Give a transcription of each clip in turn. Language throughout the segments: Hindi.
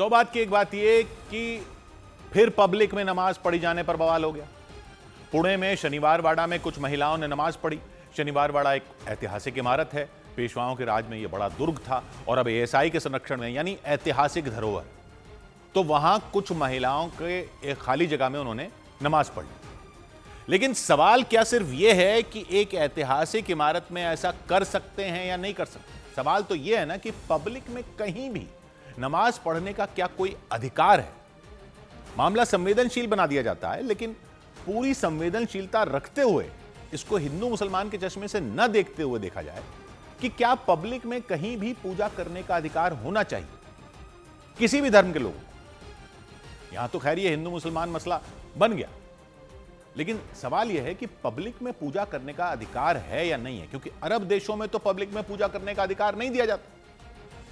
सौ बात की एक बात यह कि फिर पब्लिक में नमाज पढ़ी जाने पर बवाल हो गया। पुणे में शनिवार वाड़ा में कुछ महिलाओं ने नमाज पढ़ी। शनिवार वाड़ा एक ऐतिहासिक इमारत है, पेशवाओं के राज में यह बड़ा दुर्ग था और अब एएसआई के संरक्षण में, यानी ऐतिहासिक धरोहर। तो वहां कुछ महिलाओं के एक खाली जगह में उन्होंने नमाज पढ़ी। लेकिन सवाल क्या सिर्फ यह है कि एक ऐतिहासिक इमारत में ऐसा कर सकते हैं या नहीं कर सकते? सवाल तो यह है ना कि पब्लिक में कहीं भी नमाज पढ़ने का क्या कोई अधिकार है? मामला संवेदनशील बना दिया जाता है, लेकिन पूरी संवेदनशीलता रखते हुए इसको हिंदू मुसलमान के चश्मे से न देखते हुए देखा जाए कि क्या पब्लिक में कहीं भी पूजा करने का अधिकार होना चाहिए किसी भी धर्म के लोगों को। यहां तो खैर ये हिंदू मुसलमान मसला बन गया, लेकिन सवाल यह है कि पब्लिक में पूजा करने का अधिकार है या नहीं है, क्योंकि अरब देशों में तो पब्लिक में पूजा करने का अधिकार नहीं दिया जाता।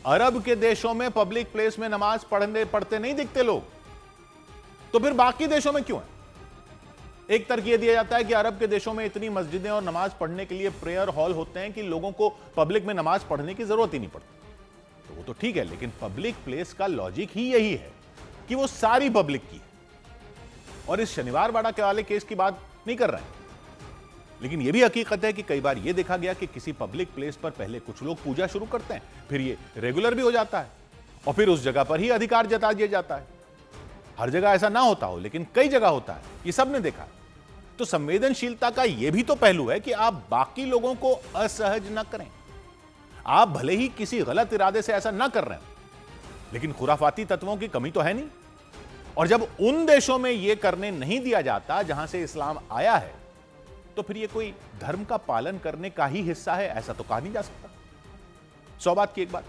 अरब के देशों में पब्लिक प्लेस में नमाज पढ़ते नहीं दिखते लोग, तो फिर बाकी देशों में क्यों है? एक तर्क यह दिया जाता है कि अरब के देशों में इतनी मस्जिदें और नमाज पढ़ने के लिए प्रेयर हॉल होते हैं कि लोगों को पब्लिक में नमाज पढ़ने की जरूरत ही नहीं पड़ती। तो वो तो ठीक है, लेकिन पब्लिक प्लेस का लॉजिक ही यही है कि वो सारी पब्लिक की है। और इस शनिवार वाड़ा के वाले केस की बात नहीं कर रहे हैं, लेकिन यह भी हकीकत है कि कई बार यह देखा गया कि किसी पब्लिक प्लेस पर पहले कुछ लोग पूजा शुरू करते हैं, फिर ये रेगुलर भी हो जाता है और फिर उस जगह पर ही अधिकार जता दिया जाता है। हर जगह ऐसा ना होता हो, लेकिन कई जगह होता है, ये सबने देखा है। तो संवेदनशीलता का यह भी तो पहलू है कि आप बाकी लोगों को असहज न करें। आप भले ही किसी गलत इरादे से ऐसा ना कर रहे हैं, लेकिन खुराफाती तत्वों की कमी तो है नहीं। और जब उन देशों में यह करने नहीं दिया जाता जहां से इस्लाम आया है, तो फिर यह कोई धर्म का पालन करने का ही हिस्सा है, ऐसा तो कहा नहीं जा सकता। सौ बात की एक बात,